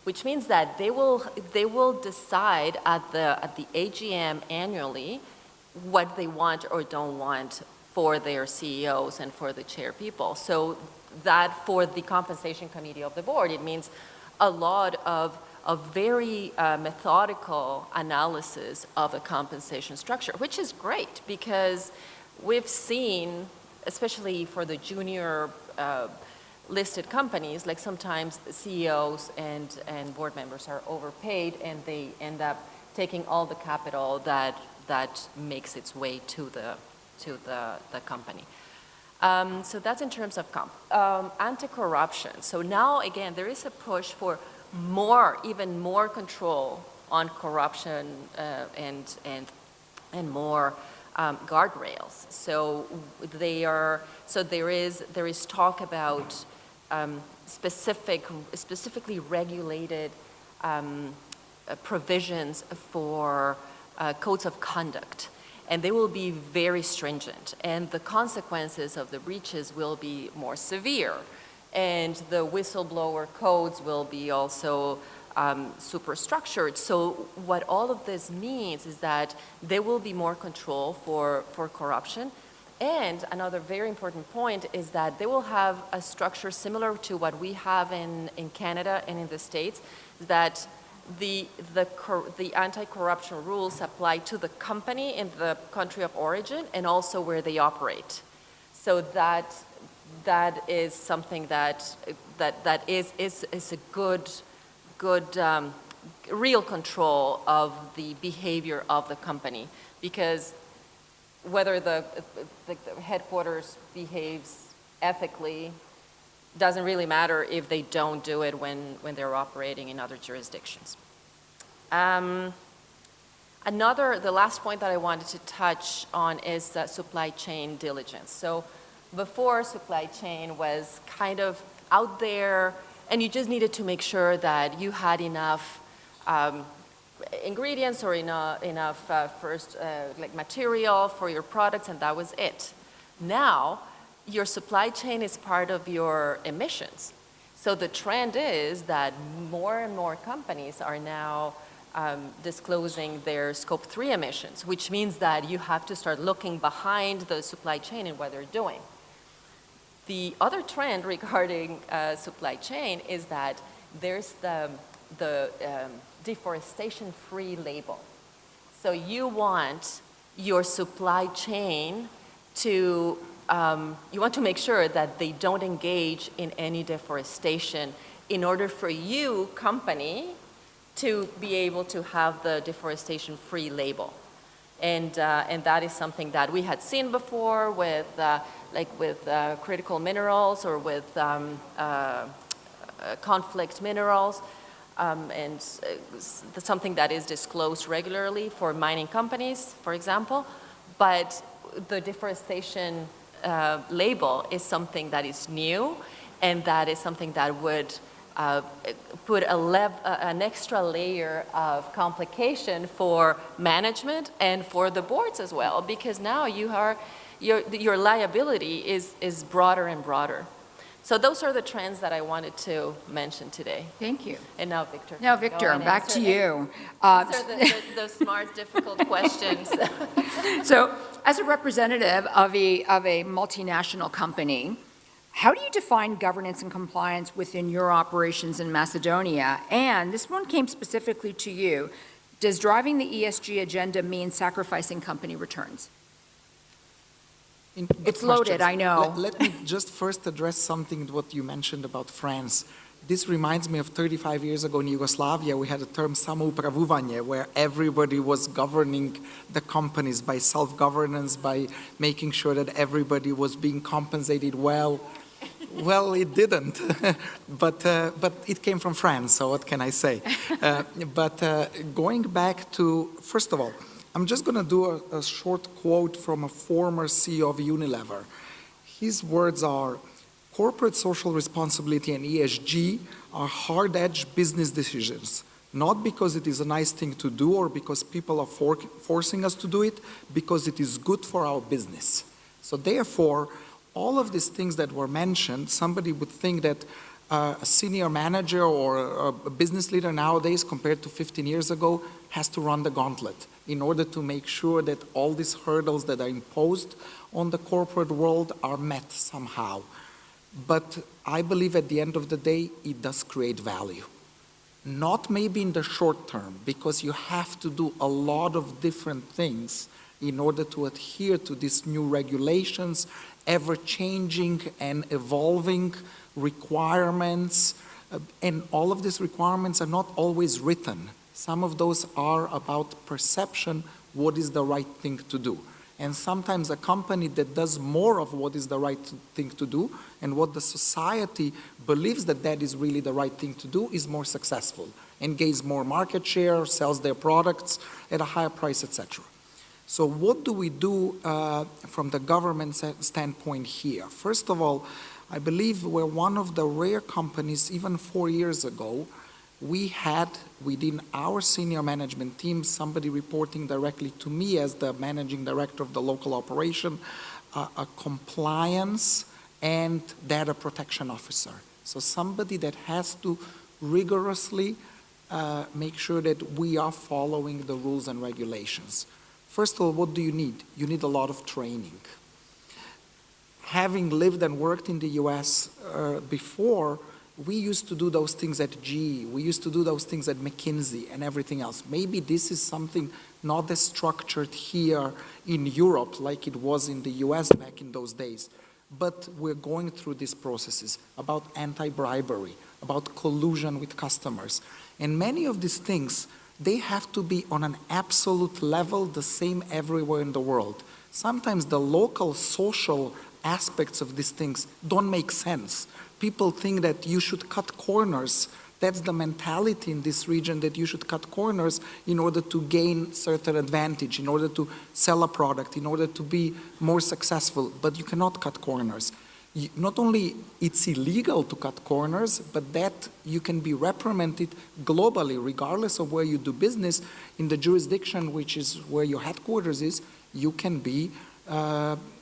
which means that they will decide at the AGM annually what they want or don't want for their CEOs and for the chair people. So that for the compensation committee of the board, it means a lot of very methodical analysis of a compensation structure, which is great, because we've seen, especially for the junior listed companies, like sometimes the CEOs and board members are overpaid, and they end up taking all the capital that makes its way to the company. So that's in terms of comp. Anti-corruption. So now, again, there is a push for even more control on corruption and more guardrails. So there is talk about specifically regulated provisions for codes of conduct. And they will be very stringent, and the consequences of the breaches will be more severe. And the whistleblower codes will be also super structured. So what all of this means is that there will be more control for corruption. And another very important point is that they will have a structure similar to what we have in Canada and in the States, that the anti-corruption rules apply to the company in the country of origin and also where they operate. So that is something that is a good real control of the behavior of the company, because whether the headquarters behaves ethically doesn't really matter if they don't do it when they're operating in other jurisdictions. The last point that I wanted to touch on is supply chain diligence. So before, supply chain was kind of out there, and you just needed to make sure that you had enough ingredients or enough material for your products, and that was it. Now, your supply chain is part of your emissions. So the trend is that more and more companies are now disclosing their Scope 3 emissions, which means that you have to start looking behind the supply chain and what they're doing. The other trend regarding supply chain is that there's the deforestation-free label. So you want your supply chain to, you want to make sure that they don't engage in any deforestation in order for you, company, to be able to have the deforestation-free label. And that is something that we had seen before with, critical minerals or with conflict minerals, and something that is disclosed regularly for mining companies, for example. But the deforestation label is something that is new, and that is something that would put an extra layer of complication for management and for the boards as well, because now your liability is broader and broader. So those are the trends that I wanted to mention today. Thank you. And now, Victor. Now, Victor, back to you. Answer the smart, difficult questions. So, as a representative of a multinational company, how do you define governance and compliance within your operations in Macedonia? And this one came specifically to you. Does driving the ESG agenda mean sacrificing company returns? It's loaded, I know. Let me just first address something what you mentioned about France. This reminds me of 35 years ago in Yugoslavia, we had a term samoupravovanje, where everybody was governing the companies by self-governance, by making sure that everybody was being compensated well. Well, it didn't, but it came from France, so what can I say? Going back to, first of all, I'm just going to do a short quote from a former CEO of Unilever. His words are, corporate social responsibility and ESG are hard-edged business decisions, not because it is a nice thing to do or because people are forcing us to do it, because it is good for our business. So therefore, all of these things that were mentioned, somebody would think that a senior manager or a business leader nowadays compared to 15 years ago has to run the gauntlet in order to make sure that all these hurdles that are imposed on the corporate world are met somehow. But I believe at the end of the day, it does create value. Not maybe in the short term, because you have to do a lot of different things in order to adhere to these new regulations, ever-changing and evolving requirements, and all of these requirements are not always written. Some of those are about perception, what is the right thing to do. And sometimes a company that does more of what is the right thing to do and what the society believes that that is really the right thing to do is more successful and gains more market share, sells their products at a higher price, etc. So what do we do from the government standpoint here? First of all, I believe we're one of the rare companies, even 4 years ago, we had within our senior management team somebody reporting directly to me as the managing director of the local operation, a compliance and data protection officer. So somebody that has to rigorously make sure that we are following the rules and regulations. First of all, what do you need? You need a lot of training. Having lived and worked in the US before, we used to do those things at GE, we used to do those things at McKinsey and everything else. Maybe this is something not as structured here in Europe like it was in the US back in those days. But we're going through these processes about anti-bribery, about collusion with customers. And many of these things, they have to be on an absolute level the same everywhere in the world. Sometimes the local social aspects of these things don't make sense. People think that you should cut corners. That's the mentality in this region, that you should cut corners in order to gain certain advantage, in order to sell a product, in order to be more successful. But you cannot cut corners. Not only it's illegal to cut corners, but that you can be reprimanded globally, regardless of where you do business. In the jurisdiction, which is where your headquarters is, you can be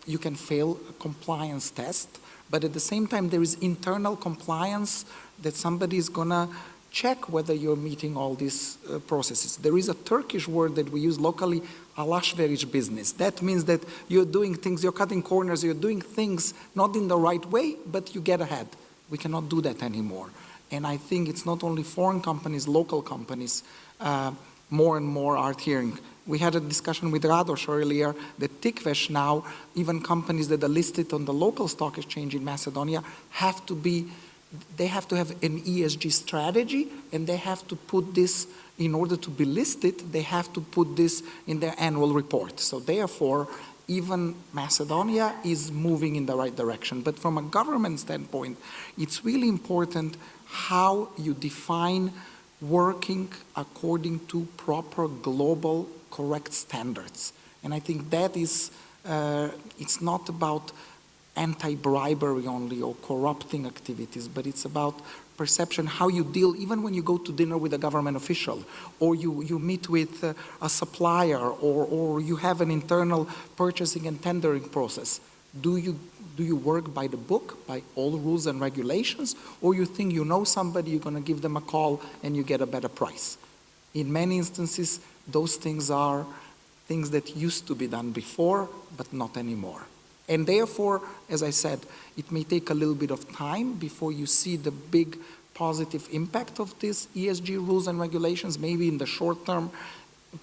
you can fail a compliance test, but at the same time there is internal compliance that somebody is going to check whether you're meeting all these processes. There is a Turkish word that we use locally, alashverish business. That means that you're doing things, you're cutting corners, you're doing things not in the right way, but you get ahead. We cannot do that anymore. And I think it's not only foreign companies, local companies, more and more are hearing. We had a discussion with Radoš earlier that Tikvesh now, even companies that are listed on the local stock exchange in Macedonia, they have to have an ESG strategy, and they have to put this, in order to be listed, they have to put this in their annual report. So therefore, even Macedonia is moving in the right direction. But from a government standpoint, it's really important how you define working according to proper global correct standards. And I think that is, it's not about anti-bribery only or corrupting activities, but it's about perception, how you deal, even when you go to dinner with a government official, or you meet with a supplier, or you have an internal purchasing and tendering process. Do you work by the book, by all rules and regulations, or you think you know somebody, you're going to give them a call and you get a better price? In many instances, those things are things that used to be done before, but not anymore. And therefore, as I said, it may take a little bit of time before you see the big positive impact of these ESG rules and regulations. Maybe in the short term,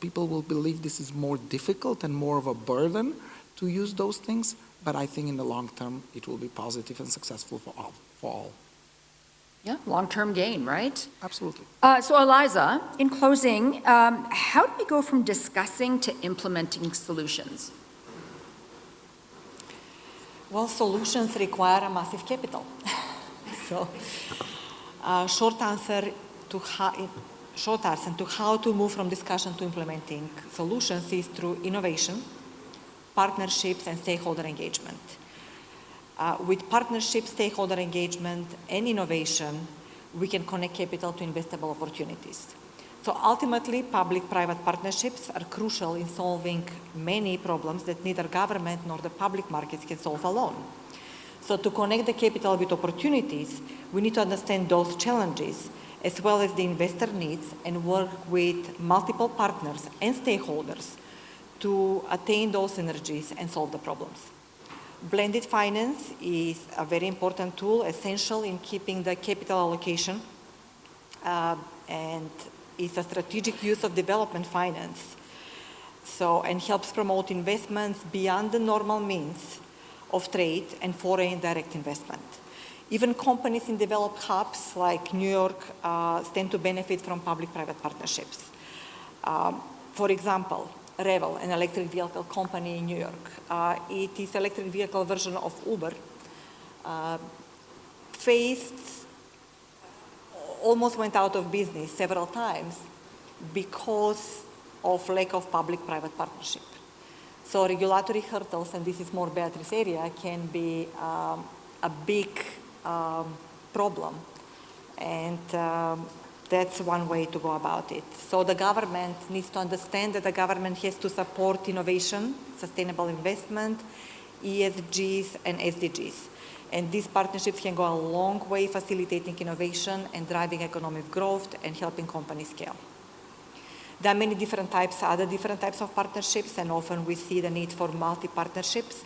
people will believe this is more difficult and more of a burden to use those things. But I think in the long term, it will be positive and successful for all. Yeah, long-term gain, right? Absolutely. So Eliza, in closing, how do we go from discussing to implementing solutions? Well, solutions require a massive capital. So, short answer to how to move from discussion to implementing solutions is through innovation, partnerships, and stakeholder engagement. With partnership, stakeholder engagement, and innovation, we can connect capital to investable opportunities. So ultimately, public-private partnerships are crucial in solving many problems that neither government nor the public markets can solve alone. So to connect the capital with opportunities, we need to understand those challenges as well as the investor needs and work with multiple partners and stakeholders to attain those synergies and solve the problems. Blended finance is a very important tool, essential in keeping the capital allocation and is a strategic use of development finance. So, and helps promote investments beyond the normal means of trade and foreign direct investment. Even companies in developed hubs like New York stand to benefit from public-private partnerships. For example, Revel, an electric vehicle company in New York. It is electric vehicle version of Uber, almost went out of business several times because of lack of public-private partnership. So regulatory hurdles, and this is more Beatriz area, can be a big problem. And that's one way to go about it. So the government needs to understand that the government has to support innovation, sustainable investment, ESGs, and SDGs. And these partnerships can go a long way facilitating innovation and driving economic growth and helping companies scale. There are many different types of partnerships, and often we see the need for multi-partnerships.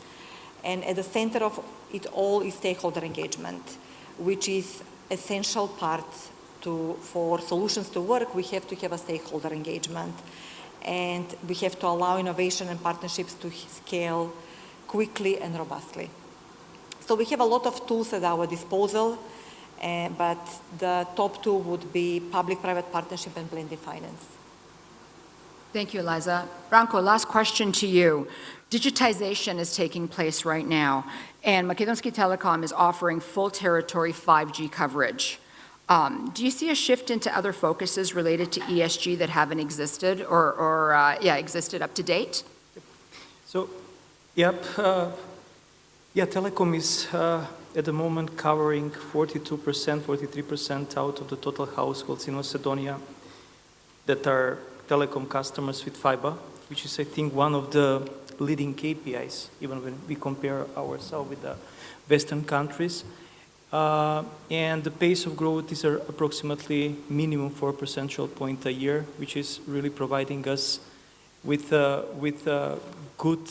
And at the center of it all is stakeholder engagement, which is essential part for solutions to work. We have to have a stakeholder engagement, and we have to allow innovation and partnerships to scale quickly and robustly. So we have a lot of tools at our disposal, but the top two would be public-private partnership and blended finance. Thank you, Eliza. Branko, last question to you. Digitization is taking place right now, and Makedonski Telekom is offering full territory 5G coverage. Do you see a shift into other focuses related to ESG that haven't existed or existed up to date? So, yep. Telekom is at the moment covering 42%, 43% out of the total households in Macedonia that are Telekom customers with fiber, which is, I think, one of the leading KPIs, even when we compare ourselves with the Western countries. And the pace of growth is approximately minimum 4 percentage point a year, which is really providing us with good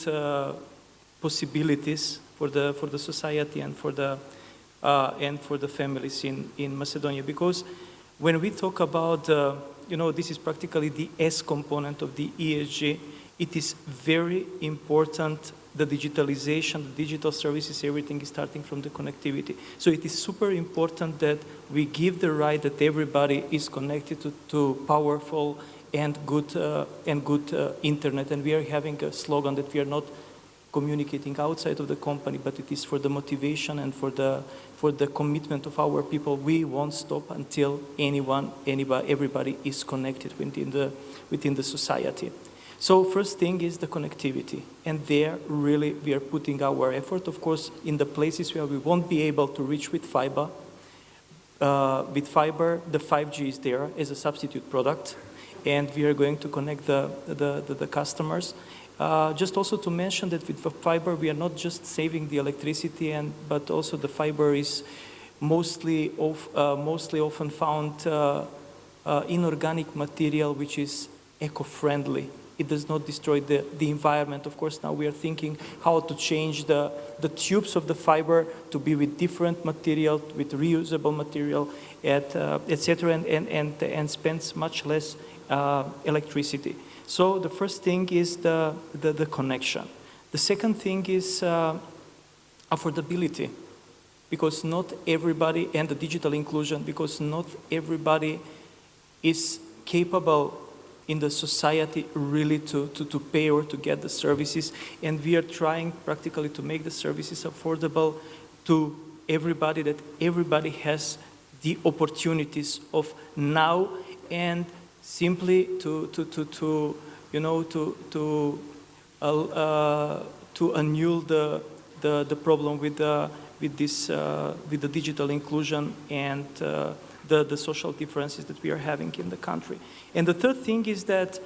possibilities for the society and for the families in Macedonia. Because when we talk about, this is practically the S component of the ESG, it is very important, the digitalization, the digital services, everything is starting from the connectivity. So it is super important that we give the right that everybody is connected to powerful and good internet. And we are having a slogan that we are not communicating outside of the company, but it is for the motivation and for the commitment of our people. We won't stop until everybody is connected within the society. So first thing is the connectivity, and there really we are putting our effort. Of course, in the places where we won't be able to reach with fiber, the 5G is there as a substitute product, and we are going to connect the customers. Just also to mention that with the fiber, we are not just saving the electricity, but also the fiber is mostly often found inorganic material, which is eco-friendly. It does not destroy the environment. Of course, now we are thinking how to change the tubes of the fiber to be with different material, with reusable material, etc., and spends much less electricity. So the first thing is the connection. The second thing is affordability, because not everybody, and the digital inclusion, because not everybody is capable in the society really to pay or to get the services, and we are trying practically to make the services affordable to everybody, that everybody has the opportunities of now, and simply to annul the problem with the digital inclusion and the social differences that we are having in the country. And the third thing is that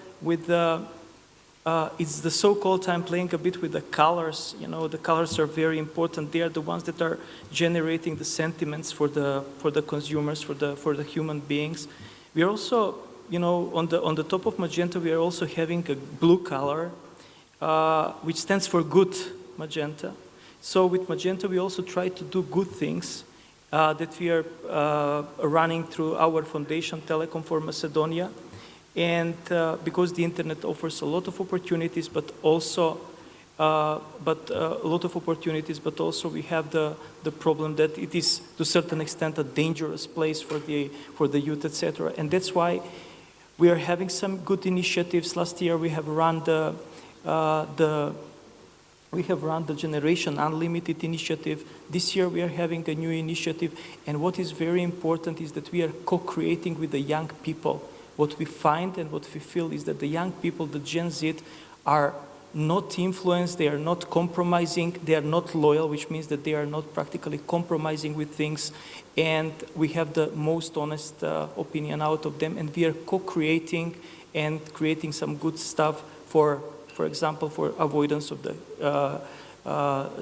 it's the so-called, I'm playing a bit with the colors. The colors are very important. They are the ones that are generating the sentiments for the consumers, for the human beings. We are also, on the top of magenta, we are also having a blue color, which stands for good magenta. So with magenta, we also try to do good things that we are running through our foundation, Telekom for Macedonia. And because the internet offers a lot of opportunities, but also we have the problem that it is to a certain extent a dangerous place for the youth, etc. And that's why we are having some good initiatives. Last year we have run the Generation Unlimited initiative. This year we are having a new initiative, and what is very important is that we are co-creating with the young people. What we find and what we feel is that the young people, the Gen Z, are not influenced, they are not compromising, they are not loyal, which means that they are not practically compromising with things, and we have the most honest opinion out of them, and we are co-creating and creating some good stuff for example, for avoidance of the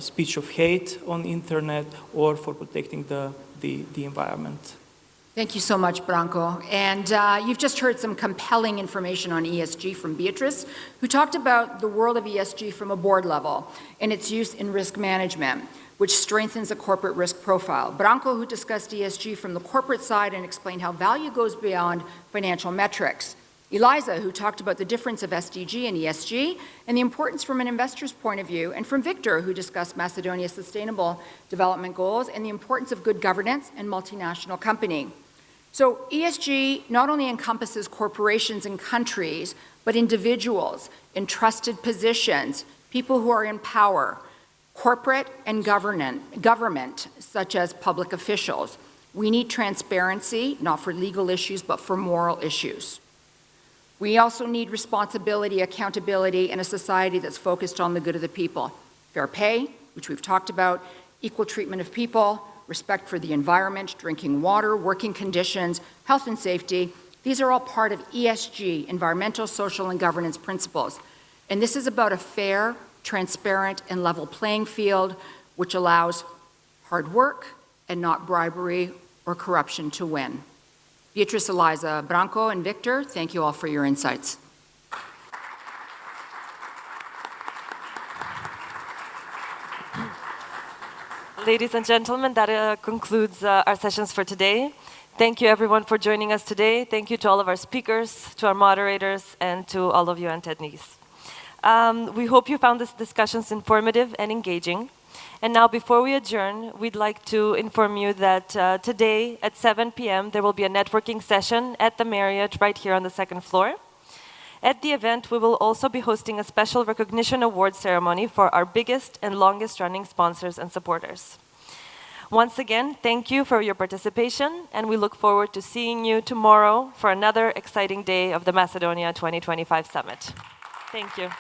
speech of hate on the internet, or for protecting the environment. Thank you so much, Branko. And you've just heard some compelling information on ESG from Beatriz, who talked about the world of ESG from a board level and its use in risk management, which strengthens a corporate risk profile. Branko, who discussed ESG from the corporate side and explained how value goes beyond financial metrics. Eliza, who talked about the difference of SDG and ESG and the importance from an investor's point of view, and from Viktor, who discussed Macedonia's sustainable development goals and the importance of good governance and multinational company. So ESG not only encompasses corporations and countries, but individuals in trusted positions, people who are in power, corporate and government, such as public officials. We need transparency, not for legal issues, but for moral issues. We also need responsibility, accountability, and a society that's focused on the good of the people. Fair pay, which we've talked about, equal treatment of people, respect for the environment, drinking water, working conditions, health and safety. These are all part of ESG, environmental, social, and governance principles. And this is about a fair, transparent, and level playing field, which allows hard work and not bribery or corruption to win. Beatriz, Eliza, Branko, and Viktor, thank you all for your insights. Ladies and gentlemen, that concludes our sessions for today. Thank you everyone for joining us today. Thank you to all of our speakers, to our moderators, and to all of you attendees. We hope you found these discussions informative and engaging. And now, before we adjourn, we'd like to inform you that today at 7 p.m. there will be a networking session at the Marriott right here on the second floor. At the event, we will also be hosting a special recognition award ceremony for our biggest and longest running sponsors and supporters. Once again, thank you for your participation, and we look forward to seeing you tomorrow for another exciting day of the Macedonia 2025 Summit. Thank you.